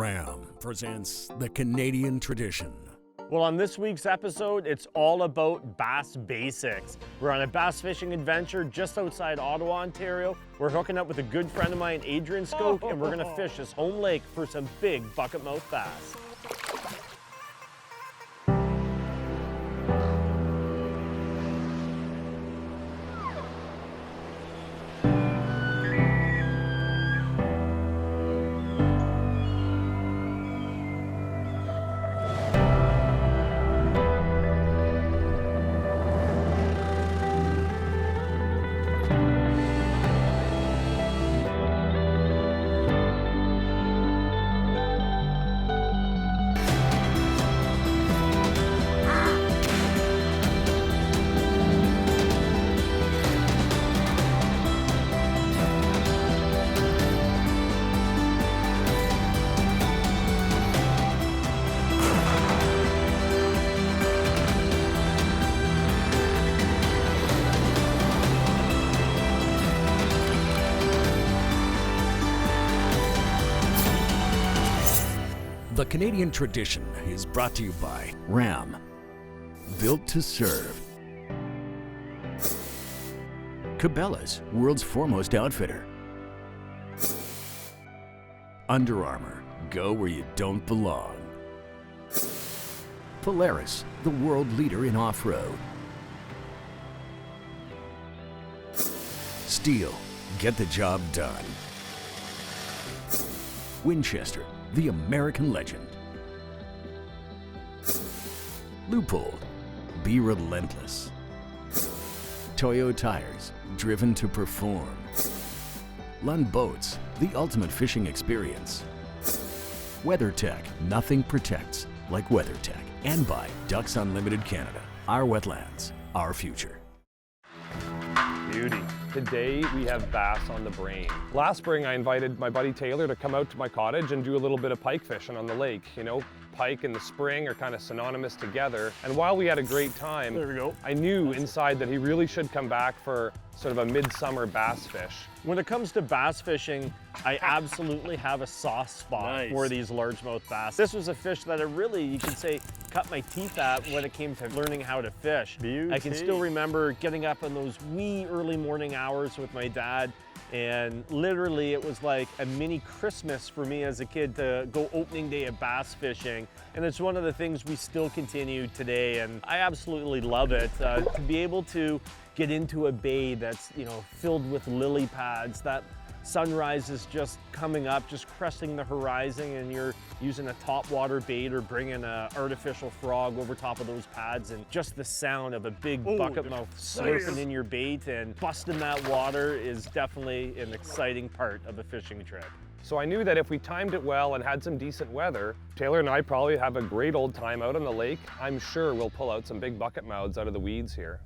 Ram presents The Canadian Tradition. Well, on this week's episode, it's all about bass basics. We're on a bass fishing adventure just outside Ottawa, Ontario. We're hooking up with a good friend of mine, Adrian Skok, and we're gonna fish his home lake for some big bucketmouth bass. The Canadian Tradition is brought to you by Ram, built to serve. Cabela's, world's foremost outfitter. Under Armour, go where you don't belong. Polaris, the world leader in off-road. Steel, get the job done. Winchester, the American legend. Leupold, be relentless. Toyo Tires, driven to perform. Lund Boats, the ultimate fishing experience. WeatherTech, nothing protects like WeatherTech. And by Ducks Unlimited Canada, our wetlands, our future. Beauty. Today we have bass on the brain. Last spring I invited my buddy Taylor to come out to my cottage and do a little bit of pike fishing on the lake. You know, pike and the spring are kind of synonymous together. And while we had a great time, There we go. I knew inside that he really should come back for sort of a midsummer bass fish. When it comes to bass fishing, I absolutely have a soft spot for these largemouth bass. This was a fish that I really, you could say, cut my teeth at when it came to learning how to fish. I can still remember getting up in those wee early morning hours with my dad, and literally it was like a mini Christmas for me as a kid to go opening day of bass fishing. And it's one of the things we still continue today, and I absolutely love it. To be able to get into a bay that's, you know, filled with lily pads, that sunrise is just coming up, just cresting the horizon, and you're using a topwater bait or bringing an artificial frog over top of those pads, and just the sound of a big bucketmouth slurping in your bait and busting that water is definitely an exciting part of a fishing trip. So I knew that if we timed it well and had some decent weather, Taylor and I probably have a great old time out on the lake. I'm sure we'll pull out some big bucket mouths out of the weeds here.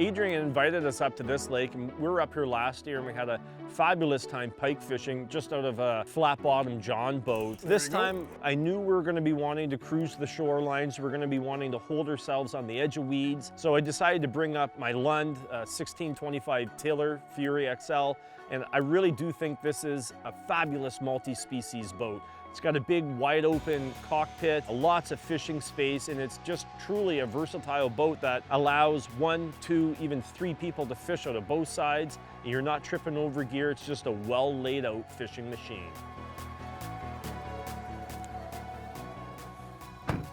Adrian invited us up to this lake, and we were up here last year and we had a fabulous time pike fishing just out of a flat bottom John boat. This time I knew we were going to be wanting to cruise the shorelines, we're going to be wanting to hold ourselves on the edge of weeds. So I decided to bring up my Lund 1625 Taylor Fury XL, and I really do think this is a fabulous multi-species boat. It's got a big wide open cockpit, lots of fishing space, and it's just truly a versatile boat that allows 1, 2, even 3 people to fish out of both sides. And you're not tripping over gear, it's just a well laid out fishing machine.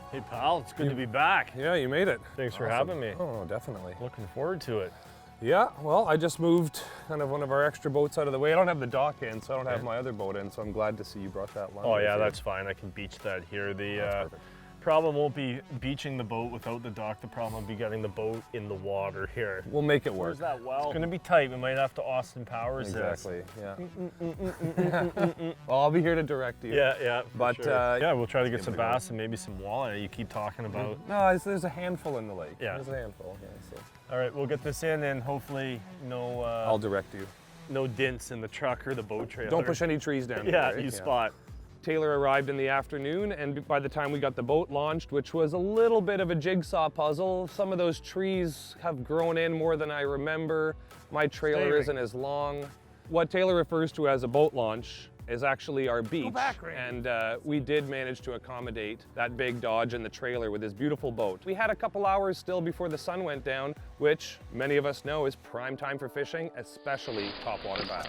Hey pal, it's good to be back. Yeah, you made it. Thanks for having me. Oh, definitely. Looking forward to it. Yeah, well, I just moved kind of one of our extra boats out of the way. I don't have the dock in, so I don't have my other boat in, so I'm glad to see you brought that line. Oh yeah, that's fine. I can beach that here. The problem won't be beaching the boat without the dock. The problem will be getting the boat in the water here. We'll make it work. Where's that well? It's gonna be tight. We might have to Austin Powers exactly, yeah. Well, I'll be here to direct you. Yeah, but sure. Yeah, we'll try to get some bass and maybe some walleye you keep talking about. No, there's a handful in the lake. Yeah. There's a handful, yeah. So. All right, we'll get this in and hopefully no... I'll direct you. No dents in the truck or the boat trailer. Don't push any trees down. Yeah, here, right? spot. Taylor arrived in the afternoon, and by the time we got the boat launched, which was a little bit of a jigsaw puzzle, some of those trees have grown in more than I remember. My trailer isn't as long. What Taylor refers to as a boat launch is actually our beach. And we did manage to accommodate that big Dodge in the trailer with his beautiful boat. We had a couple hours still before the sun went down, which many of us know is prime time for fishing, especially topwater bass.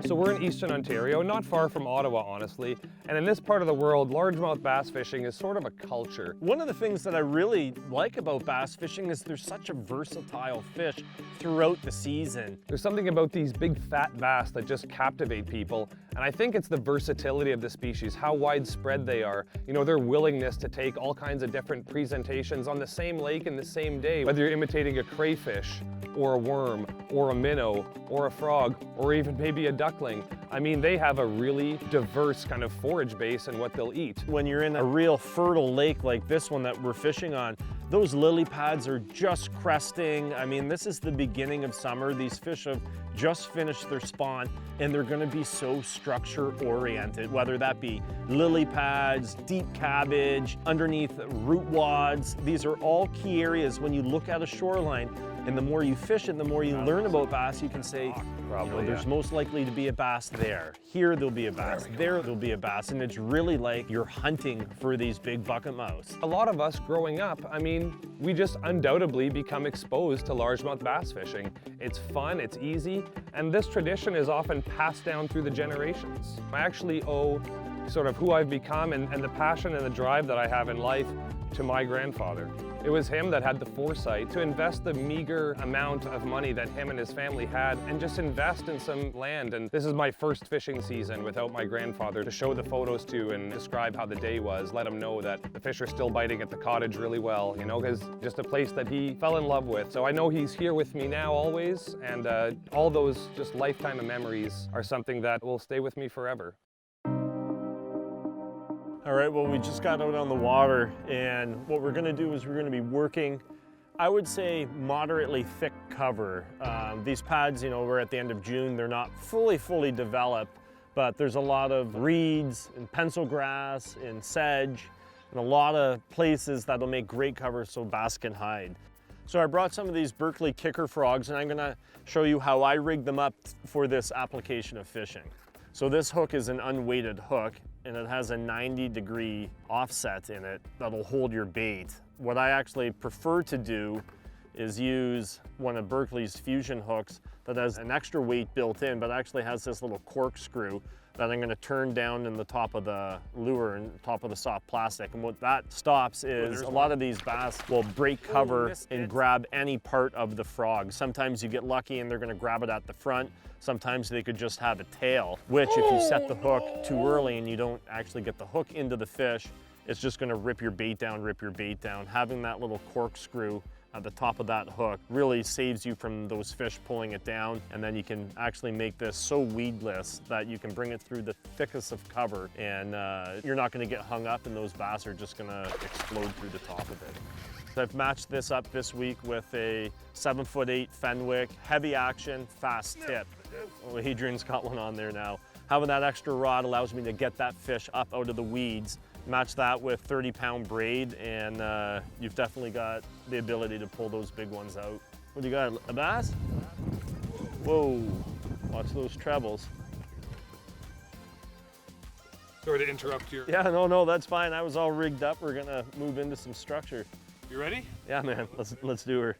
So we're in Eastern Ontario, not far from Ottawa, honestly. And in this part of the world, largemouth bass fishing is sort of a culture. One of the things that I really like about bass fishing is there's such a versatile fish throughout the season. There's something about these big fat bass that just captivate people. And I think it's the versatility of the species, how widespread they are. You know, their willingness to take all kinds of different presentations on the same lake in the same day, whether you're imitating a crayfish or a worm or a minnow or a frog or even maybe a duckling. I mean, they have a really diverse kind of forage base in what they'll eat. When you're in a real fertile lake like this one that we're fishing on, those lily pads are just cresting. I mean, this is the beginning of summer. These fish have just finished their spawn and they're gonna be so structure oriented, whether that be lily pads, deep cabbage, underneath root wads. These are all key areas when you look at a shoreline. And the more you fish and the more you learn about bass, you can say, there's most likely to be a bass there. Here there'll be a bass, there'll be a bass. And it's really like you're hunting for these big bucket mouths. A lot of us growing up, I mean, we just undoubtedly become exposed to largemouth bass fishing. It's fun, it's easy, and this tradition is often passed down through the generations. I actually owe sort of who I've become and the passion and the drive that I have in life to my grandfather. It was him that had the foresight to invest the meager amount of money that him and his family had and just invest in some land. And this is my first fishing season without my grandfather to show the photos to and describe how the day was, let him know that the fish are still biting at the cottage really well, you know, because just a place that he fell in love with. So I know he's here with me now always, and all those just lifetime of memories are something that will stay with me forever. All right, well, we just got out on the water, and what we're gonna do is we're gonna be working, I would say, moderately thick cover. These pads, you know, we're at the end of June, they're not fully developed, but there's a lot of reeds and pencil grass and sedge, and a lot of places that'll make great cover so bass can hide. So I brought some of these Berkeley kicker frogs, and I'm gonna show you how I rigged them up for this application of fishing. So this hook is an unweighted hook, and it has a 90-degree offset in it that'll hold your bait. What I actually prefer to do is use one of Berkeley's fusion hooks that has an extra weight built in, but actually has this little corkscrew that I'm gonna turn down in the top of the lure and top of the soft plastic. And what that stops is a lot of these bass will break cover and grab any part of the frog. Sometimes you get lucky and they're gonna grab it at the front. Sometimes they could just have a tail, which if you set the hook too early and you don't actually get the hook into the fish, it's just gonna rip your bait down, Having that little corkscrew at the top of that hook really saves you from those fish pulling it down, and then you can actually make this so weedless that you can bring it through the thickest of cover, and you're not gonna get hung up, and those bass are just gonna explode through the top of it. So I've matched this up this week with a 7'8" Fenwick, heavy action, fast tip. Oh, Adrian's got one on there now. Having that extra rod allows me to get that fish up out of the weeds. Match that with 30-pound braid, and you've definitely got the ability to pull those big ones out. What do you got, a bass? Whoa, watch those trebles. Sorry to interrupt your... Yeah, no, that's fine. I was all rigged up. We're gonna move into some structure. You ready? Yeah, man, let's do her.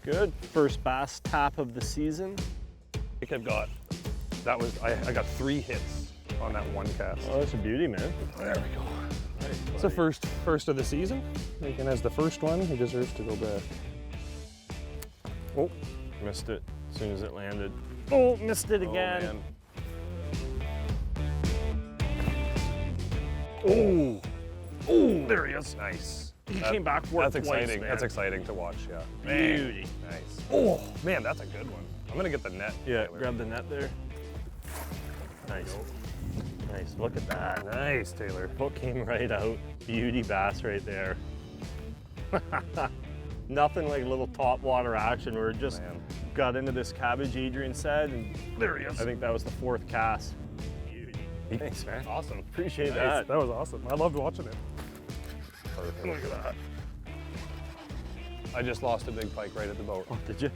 Good. First bass tap of the season. I think I've got, I got 3 hits on that one cast. Oh, that's a beauty, man. There we go. It's the first of the season. Lincoln has the first one. He deserves to go back. Oh, missed it as soon as it landed. Oh, missed it again. Oh, there he is. Nice. He came back for it That's twice, exciting. man. That's exciting to watch, yeah. Beauty. Nice. Oh, man, that's a good one. I'm gonna get the net. Yeah, Taylor. grab the net there. Nice. Nice, look at that. Nice, Taylor. Hook came right out. Beauty bass right there. Nothing like a little top water action where it just got into this cabbage, Adrian said, and there he is. I think that was the 4th cast. Thanks, man. Awesome. Appreciate Nice. that. That was awesome. I loved watching it. Perfect. Look at that. I just lost a big pike right at the boat. Oh, did you?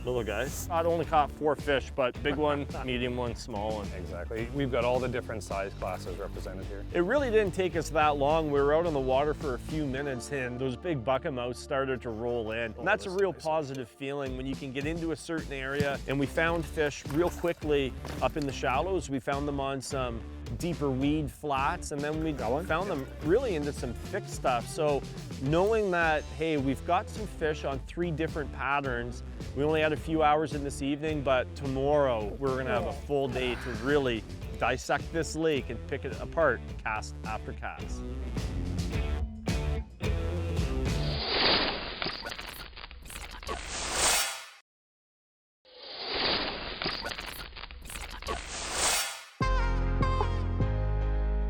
Little guys. I'd only caught 4 fish, but big one, medium one, small one. Exactly. We've got all the different size classes represented here. It really didn't take us that long. We were out on the water for a few minutes and those big buckamouths started to roll in. And that's a real positive feeling when you can get into a certain area. And we found fish real quickly up in the shallows. We found them on some deeper weed flats, and then we found them really into some thick stuff. So knowing that, hey, we've got some fish on 3 different patterns. We only had a few hours in this evening, but tomorrow we're gonna have a full day to really dissect this lake and pick it apart cast after cast.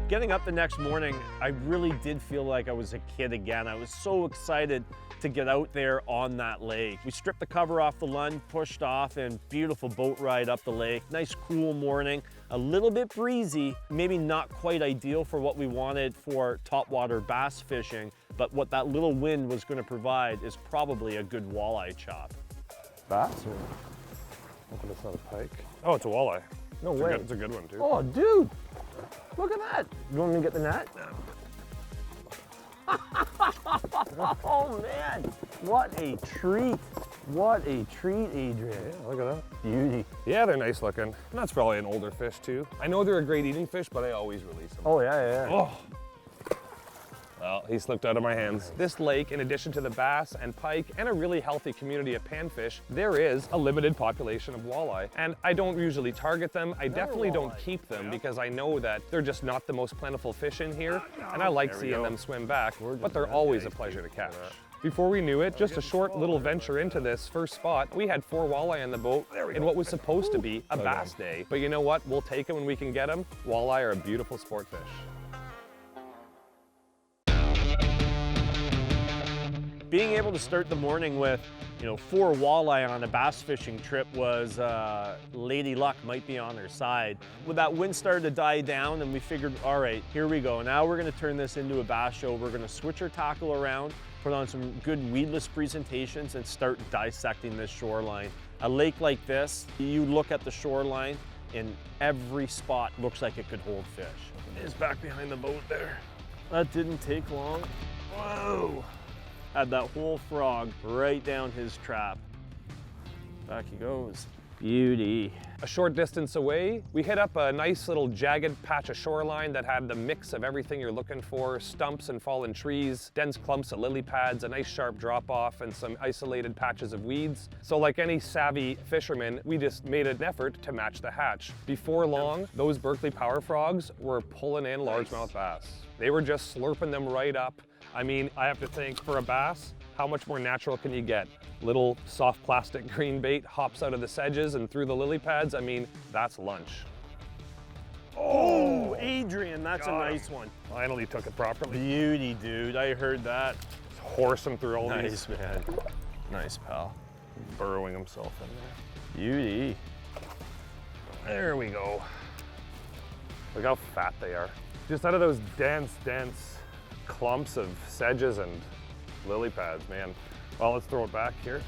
Getting up the next morning, I really did feel like I was a kid again. I was so excited to get out there on that lake. We stripped the cover off the Lund, pushed off, and beautiful boat ride up the lake. Nice cool morning, a little bit breezy, maybe not quite ideal for what we wanted for topwater bass fishing, but what that little wind was going to provide is probably a good walleye chop. Bass? Hoping it's not a pike. Oh, it's a walleye. No way. It's a good one too. Oh, dude. Look at that. You want me to get the net? Oh man, what a treat. What a treat, Adrian. Yeah, look at that. Beauty. Yeah, they're nice looking. And that's probably an older fish too. I know they're a great eating fish, but I always release them. Oh yeah. Oh. Well, he slipped out of my hands. This lake, in addition to the bass and pike and a really healthy community of panfish, there is a limited population of walleye. And I don't usually target them. I definitely don't keep them because I know that they're just not the most plentiful fish in here. And I like seeing them swim back, but they're always a pleasure to catch. Before we knew it, just a short little venture into this first spot, we had 4 walleye on the boat in what was supposed to be a bass day. But you know what? We'll take them when we can get them. Walleye are a beautiful sport fish. Being able to start the morning with, 4 walleye on a bass fishing trip was lady luck might be on her side. When that wind started to die down and we figured, all right, here we go. Now we're gonna turn this into a bass show. We're gonna switch our tackle around, put on some good weedless presentations and start dissecting this shoreline. A lake like this, you look at the shoreline and every spot looks like it could hold fish. It's back behind the boat there. That didn't take long. Whoa. Had that whole frog right down his trap. Back he goes. Beauty. A short distance away, we hit up a nice little jagged patch of shoreline that had the mix of everything you're looking for: stumps and fallen trees, dense clumps of lily pads, a nice sharp drop off, and some isolated patches of weeds. So like any savvy fisherman, we just made an effort to match the hatch. Before long, those Berkeley power frogs were pulling in largemouth bass. They were just slurping them right up. I mean, I have to think, for a bass, how much more natural can you get? Little soft plastic green bait hops out of the sedges and through the lily pads. I mean, that's lunch. Oh, Adrian, that's a nice one. Finally took it properly. Beauty, dude. I heard that. Horsing through all Nice, these. man. Nice, pal. Burrowing himself in there. Beauty. There we go. Look how fat they are. Just out of those dense clumps of sedges and lily pads, man. Well, let's throw it back here.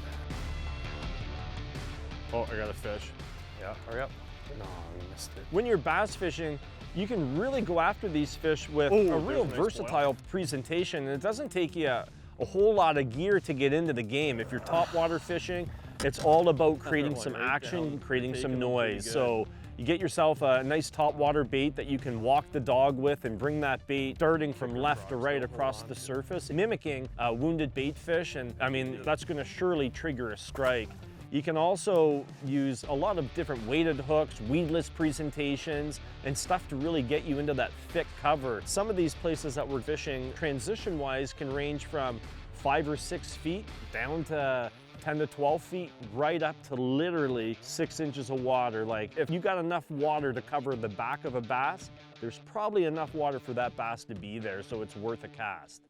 Oh, I got a fish. Yeah, hurry up. No, I missed it. When you're bass fishing, you can really go after these fish with a real versatile presentation, and it doesn't take you a whole lot of gear to get into the game. If you're topwater fishing, it's all about creating some action, creating some noise. So you get yourself a nice topwater bait that you can walk the dog with and bring that bait darting from left to right across the surface, mimicking a wounded bait fish. And I mean, that's gonna surely trigger a strike. You can also use a lot of different weighted hooks, weedless presentations, and stuff to really get you into that thick cover. Some of these places that we're fishing, transition-wise, can range from 5 or 6 feet down to 10 to 12 feet, right up to literally 6 inches of water. Like, if you got enough water to cover the back of a bass, there's probably enough water for that bass to be there, so it's worth a cast.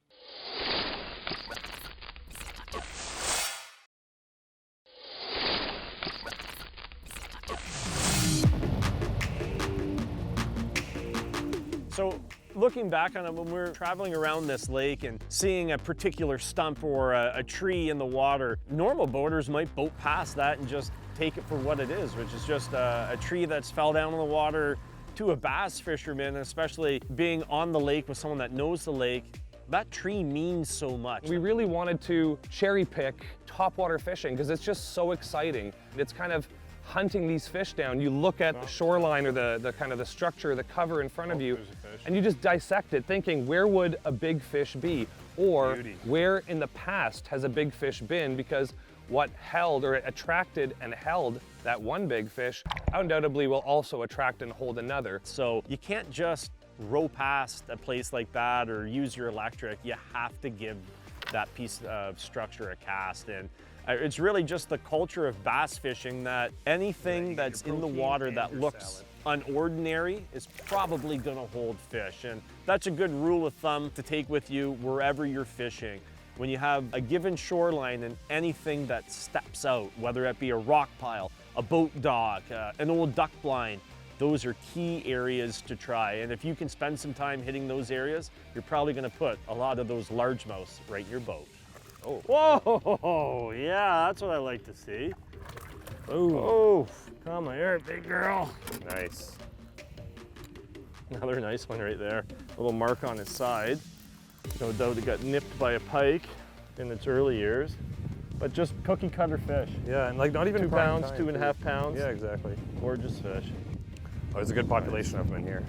So looking back on it, when we're traveling around this lake and seeing a particular stump or a tree in the water, normal boaters might boat past that and just take it for what it is, which is just a tree that's fell down in the water. To a bass fisherman, especially being on the lake with someone that knows the lake, that tree means so much. We really wanted to cherry pick topwater fishing because it's just so exciting. It's kind of hunting these fish down. You look at the shoreline or the kind of the structure, the cover in front of you, and you just dissect it thinking, where would a big fish be? Or where in the past has a big fish been? Because what held or attracted and held that one big fish undoubtedly will also attract and hold another. So you can't just row past a place like that or use your electric. You have to give that piece of structure a cast. And it's really just the culture of bass fishing that anything that's in the water that looks unordinary is probably gonna hold fish. And that's a good rule of thumb to take with you wherever you're fishing. When you have a given shoreline and anything that steps out, whether it be a rock pile, a boat dock, an old duck blind, those are key areas to try. And if you can spend some time hitting those areas, you're probably gonna put a lot of those largemouths right in your boat. Oh. Whoa, yeah, that's what I like to see. Ooh. Oh, come here, big girl. Nice. Another nice one right there. A little mark on his side. No doubt it got nipped by a pike in its early years, but just cookie cutter fish. Yeah, and like not even 2 pounds, 2.5 pounds. Yeah, exactly. Gorgeous fish. Oh, there's a good population of them in here.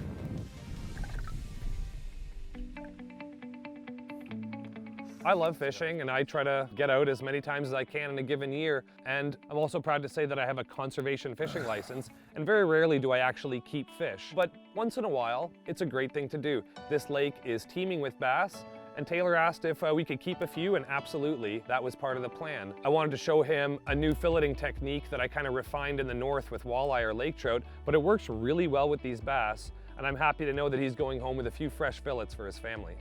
I love fishing and I try to get out as many times as I can in a given year. And I'm also proud to say that I have a conservation fishing license, and very rarely do I actually keep fish. But once in a while, it's a great thing to do. This lake is teeming with bass, and Taylor asked if we could keep a few, and absolutely, that was part of the plan. I wanted to show him a new filleting technique that I kind of refined in the north with walleye or lake trout, but it works really well with these bass, and I'm happy to know that he's going home with a few fresh fillets for his family.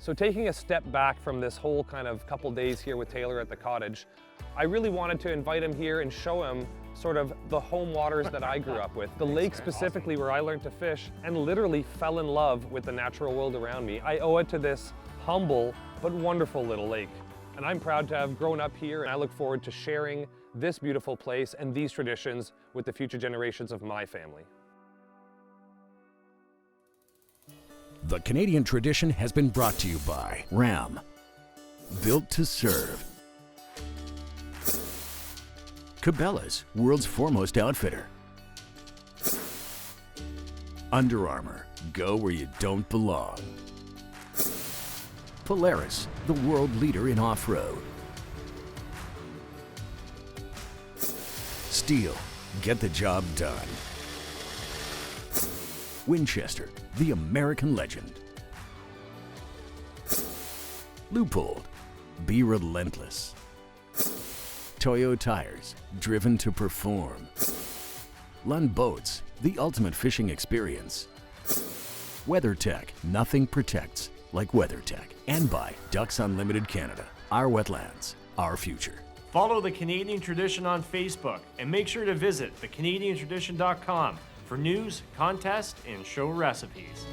So taking a step back from this whole kind of couple days here with Taylor at the cottage, I really wanted to invite him here and show him sort of the home waters that I grew up with. The lake specifically where I learned to fish and literally fell in love with the natural world around me. I owe it to this humble but wonderful little lake. And I'm proud to have grown up here, and I look forward to sharing this beautiful place and these traditions with the future generations of my family. The Canadian Tradition has been brought to you by Ram, built to serve. Cabela's, world's foremost outfitter. Under Armour, go where you don't belong. Polaris, the world leader in off-road. Steel, get the job done. Winchester, the American legend. Leupold, be relentless. Toyo Tires, driven to perform. Lund Boats, the ultimate fishing experience. WeatherTech, nothing protects like WeatherTech. And by Ducks Unlimited Canada, our wetlands, our future. Follow The Canadian Tradition on Facebook and make sure to visit thecanadiantradition.com for news, contests, and show recipes.